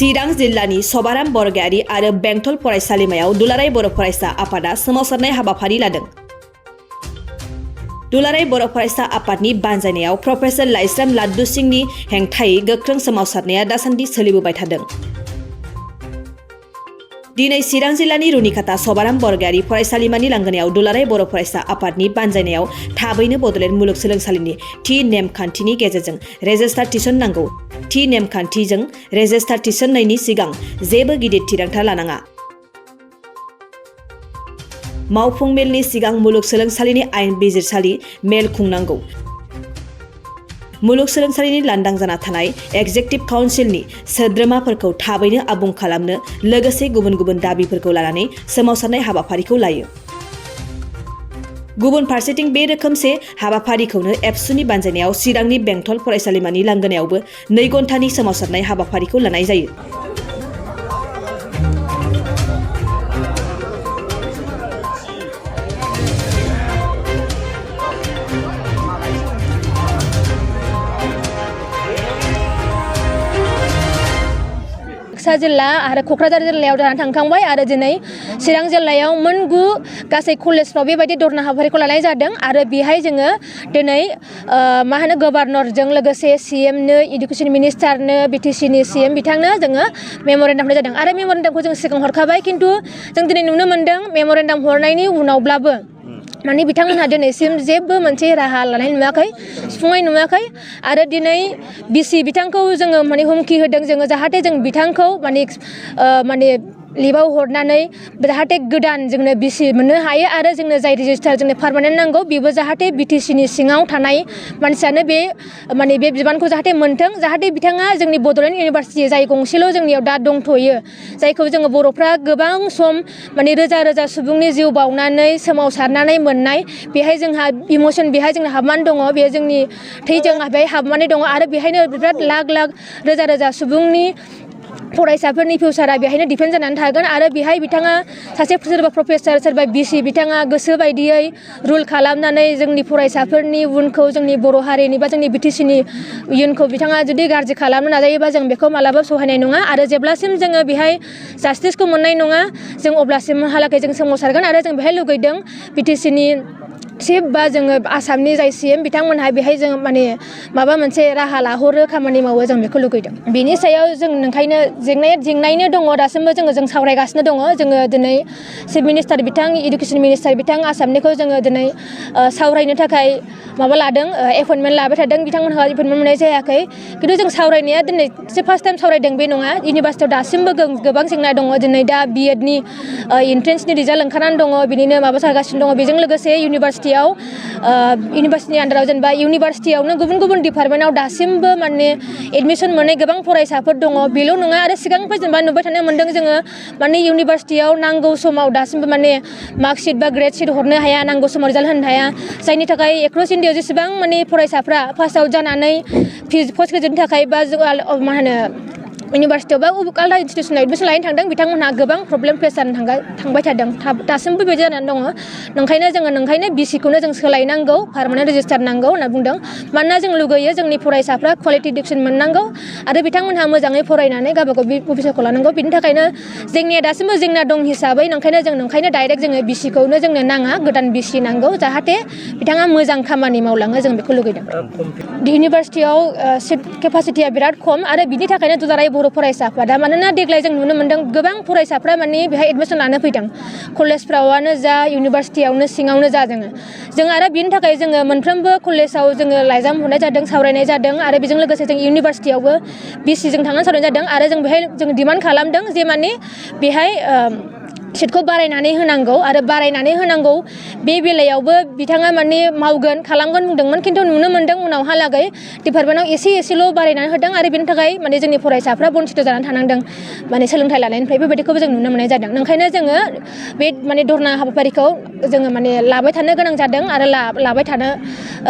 चिरां जिल्लानि सभाराम बरगायारि आरो बेंटल फरायसालिमायाव दुलाराय बर' फरायसा आफादा सोमावसारनाय हाबाफारि लादों। दुलाराय बर' फरायसा आफादनि बानजायनायाव प्रफेसर लाइस्राम लाद्दु सिंहनि हेंथायै गोख्रों सोमावसारनाया दासान्दि सोलिबोबाय थादों। दिनै चिरां जिल्लानि रुनिखाता सभाराम बरगायारि फरायसालिमानि लांगोनायाव दुलाराय बर' फरायसा आफादनि बानजायनायाव थाबैनो बड'लेण्ड मुलुगसोलोंसालिनि थि नेमखान्थिनि गेजेरजों रेजिस्टार थिसननांगौ। थि नेमखान्थिजों रेजिस्टार थिसननायनि सिगां जेबो गिदिर थिरांथा लानाङा। मावफुं मेलनि सिगां मुलुगसोलोंसालिनि आयेन बिजिरसालि मेल खुंनांगौ। मुलुगसोलोंसालिनि लांदां जाना थानाय एक्जेक्टिभ काउन्सिलनि सोद्रोमाफोरखौ थाबैनो आबुं खालामनो लोगोसे गुबुन गुबुन दाबिफोरखौ लानानै सोमावसारनाय हाबाफारिखौ लायो। गुबुन फारसेथिं बे रोखोमसे हाबाफारिखौनो एबसुनि बानजायनायाव चिरांनि बेंटल फरायसालिमानि लांगोनायावबो 2 घन्टानि सोमावसारनाय हाबाफारिखौ लानाय जायो। बाक्सा जिल्ला आरो क'क्राझार जिल्लायाव जानानै थांखांबाय आरो दिनै चिरां जिल्लायाव मोन 9 गासै कलेजफ्राव बेबायदि धरना हाबाफारिखौ लानाय जादों आरो बेहाय जोङो दिनै गभर्नरजों लोगोसे सीएमनो इडुकेशन मिनिस्टारनो बिटिसिनि सीएम बिथांनो जोङो मेम'रेन्डाम हरनाय जादों आरो मेम'रेन्डामखौ जों सिगां हरखाबाय खिन्थु जों दिनै नुनो मोन्दों मेम'रेन्डाम हरनायनि उनावब्लाबो माने बिथांमोनहा दिनैसिम जेबो मोनसे राहा लानाय नुवाखै सुफुंनाय नुवाखै आरो दिनै बिसि बिथांखौ जोङो माने हुमखि होदों जोङो जाहाथे जों बिथांखौ माने लिभाव हरनानै जाहाथे गोदान जोंनो बिसि मोननो हायो आरो जोंनो जाय रेजिस्टार जोंनो पार्मानेन्ट नांगौ बेबो जाहाथे बिटिसिनि सिङाव थानाय मानसियानो बे बिबानखौ जाहाथे मोनथों जाहाथे बिथाङा जोंनि बड'लेण्ड इउनिभारसिटि जाय गंसेल' जोंनियाव दा दंथ'यो जायखौ जोङो बर'फ्रा गोबां सम माने रोजा रोजा सुबुंनि जिउ बावनानै सोमावसारनानै मोननाय बेहाय जोंहा इमोसन बेहाय जोंहा हाबनानै दङ बे जोंनि थैजों बेहाय हाबनानै दङ आरो बेहायनो बिराद लाख लाख रोजा रोजा सुबुंनि फरायसाफोरनि फिउचारा बेहायनो डिपेन्ड जानानै थागोन आरो बेहाय बिथाङा सासे सोरबा प्रफेसार सोरबा बिसि बिथाङा गोसो बायदियै रुल खालामनानै जोंनि फरायसाफोरनि उनखौ जोंनि बर' हारिनि बा जोंनि बिटिसिनि इयुनखौ बिथाङा जुदि गाज्रि खालामनो नाजायोबा जों बेखौ मालाबा सहायनाय नङा आरो जेब्लासिम जोङो बेहाय जास्टिसखौ मोननाय नङा जों अब्लासिमहालागै जों सोमावसारगोन आरो जों बेहाय लुगैदों बिटिसिनि चिफ बा जोङो आसामनि जाय सीएम बिथांमोनहा बेहाय जों माने माबा मोनसे राहा लाहरो खामानि मावो जों बेखौ लुगैदों बेनि सायाव जों नोंखायनो जेंनायैनो दङ दासिमबो जों सावरायगासिनो दङ जोङो दिनै चिफ मिनिस्टार बिथां इडुकेशन मिनिस्टार बिथां आसामनिखौ जोङो दिनै सावरायनो थाखाय माबा लादों एपइन्टमेन्ट लाबाय थादों बिथांमोनहा एपइन्टमेन्ट मोननाय जायाखै खिन्थु जों सावरायनाया दिनै फार्स्ट टाइम सावरायदों बे नङा इउनिभारसिटियाव दासिमबो गोबां जेंना दङ दिनै दा बिएडनि एन्ट्रेन्सनि रिजाल्ट ओंखारनानै दङ बिनिनो माबा जागासिनो दङ बेजों लोगोसे इउनिभारसिटिनि आन्दाराव जेनेबा इउनिभारसिटियावनो गुबुन गुबुन डिपार्टमेन्टआव दासिमबो माने एडमिसन मोननाय गोबां फरायसाफोर दङ बेल' नङा आरो सिगांनिफ्राय जेनेबा नुबाय थानो मोन्दों जोङो माने इउनिभारसिटियाव नांगौ समाव दासिमबो माने मार्कशीट बा ग्रेड शीट हरनो हाया नांगौ समाव रिजाल्ट होनो हाया जायनि थाखाय एक्रस इन्डियायाव जेसेबां माने फरायसाफ्रा पास आउट जानानै पोस्ट ग्रेजुवेटनि थाखाय बा मा होनो इउनिभारसिटियाव बा आलदा इनस्टिटिउसनाव एडमिसन लायनो थांदों बिथांमोनहा गोबां प्रब्लेम फेस जानो थांबाय थादों दासिमबो बेबायदि जानानै दङ नंखायनो बिसिखौनो जों सोलायनांगौ पार्मानेन्ट रेजिस्टार नांगौ होनना बुंदों मानोना जों लुगैयो जोंनि फरायसाफ्रा क्वालिटि इडुकेसन मोननांगौ आरो बिथांमोनहा मोजाङै फरायनानै गावबागाव अफिसारखौ लानांगौ बिनि थाखायनो जोंनिया दासिमबो जेंना दं हिसाबै नंखायनो डाइरेक्ट जोङो बिसिखौनो जोंनो नाङा गोदान बिसि नांगौ जाहाथे बिथाङा मोजां खामानि मावलाङो जों बेखौ लुगैदों इउनिभारसिटियाव सिट केपासिटिया बिराद खम आरो बिनि थाखायनो दुलाराय बर' फरायसाफोरा मानोना देग्लाय जों नुनो मोन्दों गोबां फरायसाफ्रा माने बेहाय एडमिसन लानो फैदों कलेजफ्रावनो जा इउनिभारसिटियावनो सिङावनो जा जों आरो बिनि थाखाय जोङो मोनफ्रोमबो कलेजाव जोङो लाइजाम हरनाय जादों सावरायनाय जादों आरो बेजों लोगोसे जों इउनिभारसिटियावबो बिसिजों थांनानै सावरायनाय जादों आरो जों बेहाय जों डिमान्ड खालामदों जे माने बेहाय सिटखौ बारायनानै होनांगौ बे बेलायावबो बिथाङा माने खालामगोन बुंदोंमोन खिन्थु नुनो मोन्दों उनावहालागै डिपार्टमेन्टआव एसेल' बारायनानै होदों आरो बेनि थाखाय माने जोंनि फरायसाफ्रा बन्सित जानानै थानांदों माने सोलोंथाइ लानायनिफ्राय बेबायदिखौबो जों नुनो मोननाय जादों ओंखायनो जोङो बे माने धरना हाबाफारिखौ जोङो माने लाबाय थानो गोनां जादों आरो लाबाय थानो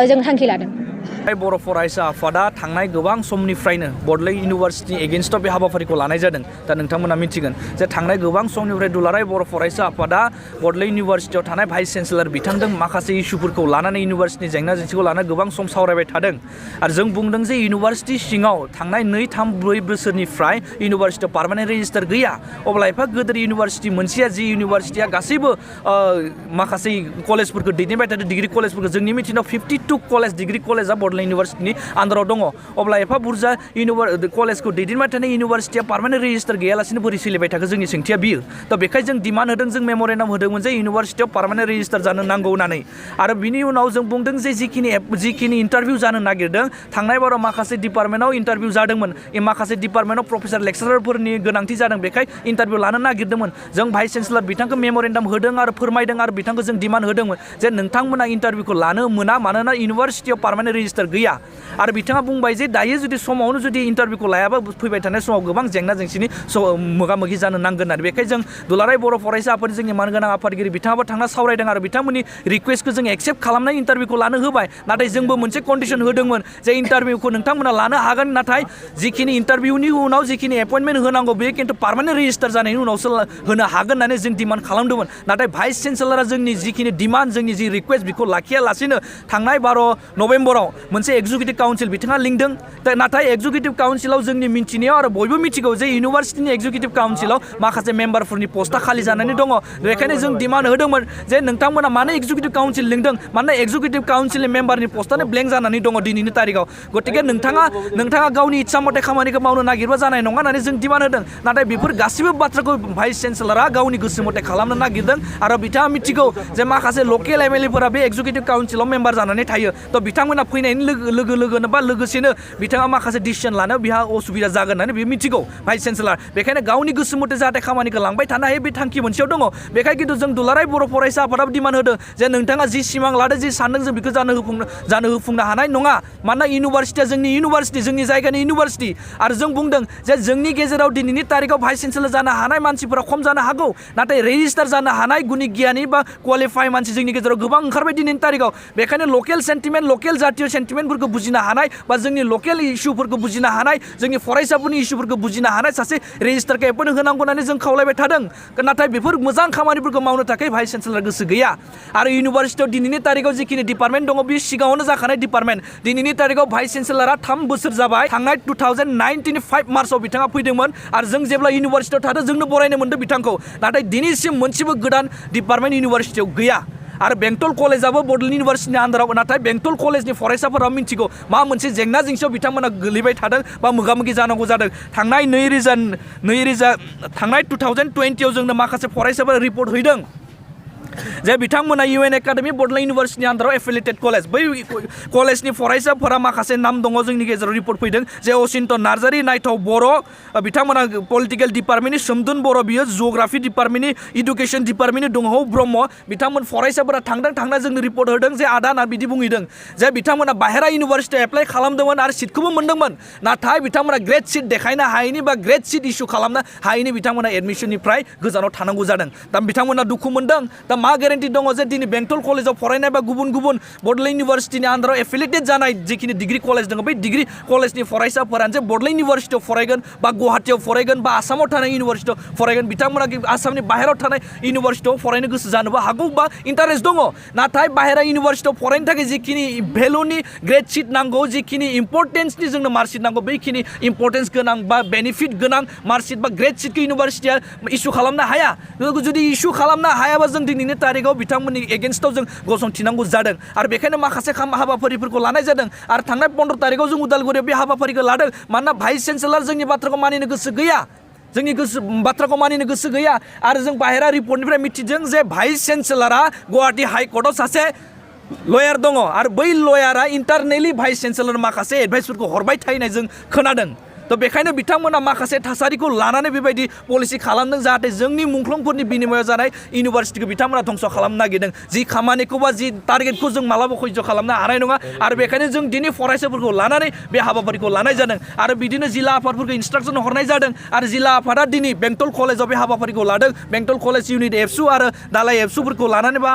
जों थांखि लादों बर' फरायसा आफादा थांनाय गोबां समनिफ्रायनो बड'लेण्ड इउनिभार्सिटिनि एगेन्स्टआव बे हाबाफारिखौ लानाय जादों। दा नोंथांमोना मिथिगोन जे थांनाय गोबां समनिफ्राय दुलाराय बर' फरायसा आफादा बड'लेण्ड इउनिभार्सिटियाव थानाय भाइस चेन्सेलर बिथांजों माखासे इस्युफोरखौ लानानै इउनिभार्सिटिनि जेंना जेंसिखौ लानानै गोबां सम सावरायबाय थादों। आरो जों बुंदों जे इउनिभार्सिटि सिङाव थांनाय 2-3-4 बोसोरनिफ्राय इउनिभार्सिटियाव पार्मानेन्ट रेजिस्टार गैया। अब्ला एफा गोदोर इउनिभार्सिटि मोनसेया जि इउनिभार्सिटिया गासैबो माखासे कलेजफोरखौ दैदेनबाय थादों, डिग्री कलेजफोरखौ जोंनि मिथिनायाव 52 कलेज डिग्री कलेजा बड'लेण्ड इउनिभार्सिटिनि आन्दाराव दङ। अब्ला एफा बुरजा कलेजखौ दैदेनबाय थानाय इउनिभार्सिटिया पार्मानेन्ट रेजिस्टार गैयालासिनो बोरै सोलिबाय थाखो जोंनि सोंथिया बियो। थ' बेखाय जों डिमान्ड होदों, जों मेम'रेन्डाम होदोंमोन जे इउनिभार्सिटियाव पार्मानेन्ट रेजिस्टार जानो नांगौ होननानै। आरो बिनि उनाव जों बुंदों जे जिखिनि इन्टारभिउ जानो नागिरदों थांनाय बाराव माखासे डिपार्टमेन्टआव इन्टारभिउ जादोंमोन, माखासे डिपार्टमेन्टआव प्रफेसार लेक्सारारफोरनि गोनांथि जादों, बेखाय इन्टारभिउ लानो नागिरदोंमोन। जों भाइस चेन्सेलर बिथांखौ मेम'रेन्डाम होदों आरो फोरमायदों आरो बिथांखौ जों डिमान्ड होदोंमोन जे नोंथांमोना इन्टारभिउखौ लानो मोना, मानोना इउनिभार्सिटियाव पार्मानेन्ट रेजिस्टार गैया। आरो बिथाङा बुंबाय जे दायो जुदि समावनो जुदि इन्टारभिउखौ लायाबा फैबाय थानाय समाव गोबां जेंना जेंसिनि मोगा मोगि जानो नांगोन होननानै। बेखाय जों दुलाराय बर' फरायसा आफादनि जोंनि मानगोनां आफादगिरि बिथाङाबो थांना सावरायदों आरो बिथांमोननि रिकुवेस्टखौ जों एक्सेप्ट खालामनाय इन्टारभिउखौ लानो होबाय। नाथाय जोंबो मोनसे कन्डिसन होदोंमोन जे इन्टारभिउखौ नोंथांमोना लानो हागोन, नाथाय जिखिनि इन्टारभिउनि उनाव जिखिनि एपइन्टमेन्ट होनांगौ बे खिन्थु पार्मानेन्ट रेजिस्टार जानायनि उनावसो होनो हागोन होननानै जों डिमान्ड खालामदोंमोन। नाथाय भाइस चेन्सेलरा जोंनि जिखिनि डिमान्ड, जोंनि जि रिकुवेस्ट बेखौ लाखियालासिनो थांनाय 12 नभेम्बराव मोनसे एक्जिकिउटिभ काउन्सिल बिथाङा लिंदों। नाथाय एक्जिकिउटिभ काउन्सिलाव जोंनि मिन्थिनायाव आरो बयबो मिथिगौ जे इउनिभार्सिटिनि एक्जिकिउटिभ काउन्सिलाव माखासे मेम्बारफोरनि पस्टआ खालि जानानै दङ। बेखायनो जों डिमान्ड होदोंमोन जे नोंथांमोना मानो एक्जिकिउटिभ काउन्सिल लिंदों, मानोना एक्जिकिउटिभ काउन्सिलनि मेम्बारनि पस्टआनो ब्लेंक जानानै दङ दिनैनि तारिखाव। गतिके नोंथाङा गावनि इच्छा मथे खामानिखौ मावनो नागिरबा जानाय नङा होननानै जों डिमान्ड होदों। नाथाय बेफोर गासिबो बाथ्राखौ भाइस चेन्सेलरा गावनि गोसो मथे खालामनो नागिरदों आरो बिथाङा मिथिगौ जे माखासे लकेल एमएलएफोरा बे एक्जिकिउटिभ काउन्सिलाव मेम्बार जानानै थायो। थ' बिथांमोना फैनायनि लोगो लोगोनो बा लोगोसेनो बिथाङा माखासे डिसिसन लानायाव बिहा असुबिदा जागोन होननानै बे मिथिगौ भाइस चेन्सेलर। बेखायनो गावनि गोसो मथे जाहाथे खामानिखौ लांबाय थानो हायो बे थांखि मोनसेयाव दङ। बेखाय खिन्थु जों दुलाराय बर' फरायसा आफादाबो डिमान्ड होदों जे नोंथाङा जि सिमां लादों, जि सानदों, जों बेखौ जानो होफुंनो हानाय नङा। मानोना इउनिभार्सिटिया जोंनि इउनिभार्सिटि, जोंनि जायगानि इउनिभार्सिटि। आरो जों बुंदों जे जोंनि गेजेराव दिनैनि तारिखाव भाइस चेन्सेलर जानो हानाय मानसिफोरा खम जानो हागौ, नाथाय रेजिस्टार जानो हानाय गुनि गियानि बा क्वालिफाइ मानसि जोंनि गेजेराव गोबां ओंखारबाय दिनैनि तारिखाव। बेखायनो लकेल सेन्टिमेन्ट, लकेल जातीय सेन्टिमेन्टफोरखौ बुजिनो हानाय बा जोंनि लकेल इस्युफोरखौ बुजिनो हानाय, जोंनि फरायसाफोरनि इस्युफोरखौ बुजिनो हानाय सासे रेजिस्टारखौ एपइन्ट होनांगौ होननानै जों खावलायबाय थादों। नाथाय बेफोर मोजां खामानिफोरखौ मावनो थाखाय भाइस चेन्सेलर गोसो गैया। आरो इउनिभार्सिटियाव दिनैनि तारिखाव जिखिनि डिपार्टमेन्ट दङ बे सिगाङावनो जाखानाय डिपार्टमेन्ट। दिनैनि तारिखाव भाइस चेन्सेलरा 3 बोसोर जाबाय। थांनाय 2019 5 मार्चआव बिथाङा फैदोंमोन आरो जों जेब्ला इउनिभार्सिटियाव थादों जोंनो बरायनो मोन्दों बिथांखौ। नाथाय दिनैसिम मोनसेबो गोदान डिपार्टमेन्ट इउनिभार्सिटियाव गैया। आरो बेंटल कलेजाबो बड'लेण्ड इउनिभार्सिटिनि आन्दाराव, नाथाय बेंटल कलेजनि फरायसाफोरा मिथिगौ मा मोनसे जेंना जेंसियाव बिथांमोना गोलैबाय थादों बा मोगा मोगि जानांगौ जादों। थांनाय 2020आव जोंनो माखासे फरायसाफोरा रिपर्ट हैदों जे बिथांमोना इउएन एकाडेमि बड'लेण्ड इउनिभार्सिटिनि आन्दाराव एफिलिएटेड कलेज, बै कलेजनि फरायसाफोरा माखासे नाम दङ जोंनि गेजेराव रिपर्ट फैदों जे असिन्त नार्जारि, नायथाव बर', बिथांमोना पलिटिकेल डिपार्टमेन्टनि सोमदोन बर', बियो जिअ'ग्राफि डिपार्टमेन्टनि, इडुकेसन डिपार्टमेन्टनि दङ ब्रह्म। बिथांमोन फरायसाफोरा थांना जोंनो रिपर्ट होदों जे आदा ना बिदि बुंहैदों जे बिथांमोना बाहेरा इउनिभार्सिटियाव एप्लाइ खालामदोंमोन आरो सिटखौबो मोन्दोंमोन, नाथाय बिथांमोना ग्रेड सिट देखायनो हायैनि बा ग्रेड सिट इस्यु खालामनो हायैनि बिथांमोना एडमिसननिफ्राय गोजानाव थानांगौ जादों। दा बिथांमोना दुखु मोन्दों। दा मा गेरेन्टि दङ जे दिनै बेंटल कलेजाव फरायनाय बा गुबुन बड'लेण्ड इउनिभार्सिटिनि आन्दाराव एफिलिएटेड जानाय जिखिनि डिग्री कलेज दङ बै डिग्री कलेजनि फरायसाफोरानो जे बड'लेण्ड इउनिभार्सिटियाव फरायगोन बा गुवाहाटियाव फरायगोन बा आसामाव थानाय इउनिभार्सिटियाव फरायगोन, बिथांमोना आसामनि बाहेरायाव थानाय इउनिभार्सिटियाव फरायनो गोसो जानोबो हागौ बा इन्टारेस्ट दङ। नाथाय बाहेरा इउनिभार्सिटियाव फरायनो थाखाय जिखिनि भेलुनि ग्रेड सिट नांगौ, जिखिनि इम्परटेन्सनि जोंनो मार्कशिट नांगौ, बैखिनि इम्परटेन्स गोनां बा बेनिफिट गोनां मार्कशिट बा ग्रेड सिटखौ इउनिभार्सिटिया इस्यु खालामनो हाया। जुदि इस्यु खालामनो हायाबा जों दिनैनि तारिखाव बिथांमोननि एगेन्स्टआव जों गसंथिनांगौ जादों आरो बेखायनो माखासे हाबाफारिफोरखौ लानाय जादों। आरो थांनाय 15 तारिखाव जों उदालगुरियाव बे हाबाफारिखौ लादों, मानोना भाइस चेन्सेलर जोंनि बाथ्राखौ मानिनो गोसो गैया, जोंनि बाथ्राखौ मानिनो गोसो गैया। आरो जों बाहेरा रिपर्टनिफ्राय मिथिदों जे भाइस चेन्सेलरा गुवाहाटि हाइकर्टआव सासे लयार दङ आरो बै लयारा इन्टारनेलि भाइस चेन्सेलर माखासे एडभाइसफोरखौ हरबाय थानाय जों खोनादों। तो बेखायनो बिथांमोना माखासे थासारिखौ लानानै बेबायदि पलिसि खालामदों जाहाथे जोंनि मुंख्लंफोरनि बिनिमयाव जानाय इउनिभारसिटिखौ बिथांमोना धंस खालामनो नागिरदों जि खामानिखौ बा जि टारगेटखौ जों मालाबा सह्य खालामनो हानाय नङा आरो बेखायनो जों दिनै फरायसाफोरखौ लानानै बे हाबाफारिखौ लानाय जादों आरो बिदिनो जिल्ला आफादफोरखौ इन्सट्राक्सन हरनाय जादों आरो जिल्ला आफादा दिनै बेंटल कलेजाव बे हाबाफारिखौ लादों बेंटल कलेज इउनिट एबसु आरो दालाय एबसुफोरखौ लानानै बा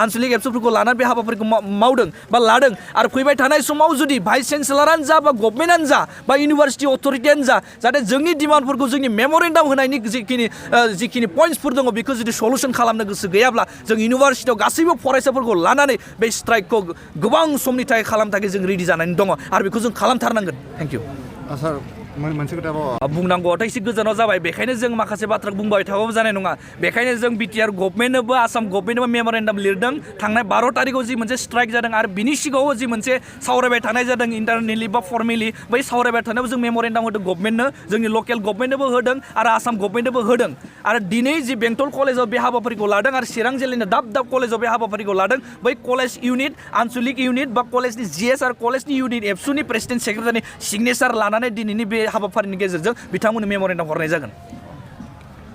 आनसलिक एबसुफोरखौ लानानै बे हाबाफारिखौ मावदों बा लादों आरो फैबाय थानाय समाव जुदि भाइस चेन्सेलरानो जा बा गभर्नमेन्टआनो जा बा इउनिभार्सिटि अथरिटियानो जा जाहाथे जोंनि डिमान्डफोरखौ जोंनि मेम'रेन्डाम होनायनि जिखिनि पइन्ट्सफोर दङ बेखौ जुदि सलुसन खालामनो गोसो गैयाब्ला जों इउनिभार्सिटियाव गासैबो फरायसाफोरखौ लानानै बे स्ट्राइकखौ गोबां समनि थाखाय खालामनो थाखाय जों रेडि जानानै दङ आरो बेखौ जों खालामथारनांगोन थेंक इउ सार मोनसे खोथा बुंनांगौआथ' एसे गोजानाव जाबाय बेखायनो जों माखासे बाथ्रा बुंबाय थाबाबो जानाय नङा बेखायनो जों बिटिआर गभर्नमेन्टनोबो आसाम गभर्नमेन्टनोबो मेम'रेन्डाम लिरदों थांनाय 12 तारिखआव जि मोनसे स्ट्राइक जादों आरो बिनि सिगाङाव जि मोनसे सावरायबाय थानाय जादों इन्टारनेलि बा फर्मेलि बै सावरायबाय थानायाव जों मेम'रेन्डाम होदों गभर्नमेन्टनो जोंनि लकेल गभर्नमेन्टनोबो होदों आरो आसाम गभर्नमेन्टनोबो होदों आरो दिनै जि बेंटल कलेजाव बे हाबाफारिखौ लादों आरो चिरां जिल्लानि दाब दाब कलेजाव बे हाबाफारिखौ लादों बै कलेज इउनिट आनसलिक इउनिट बा कलेजनि जिएस आरो कलेजनि इउनिट एबसुनि प्रेसिडेन्ट सेक्रेटारिनि सिगनेचार लानानै दिनैनि बे हाबाफारिनि गेजेरजों बिथांमोननो मेम'रेन्डाम हरनाय जागोन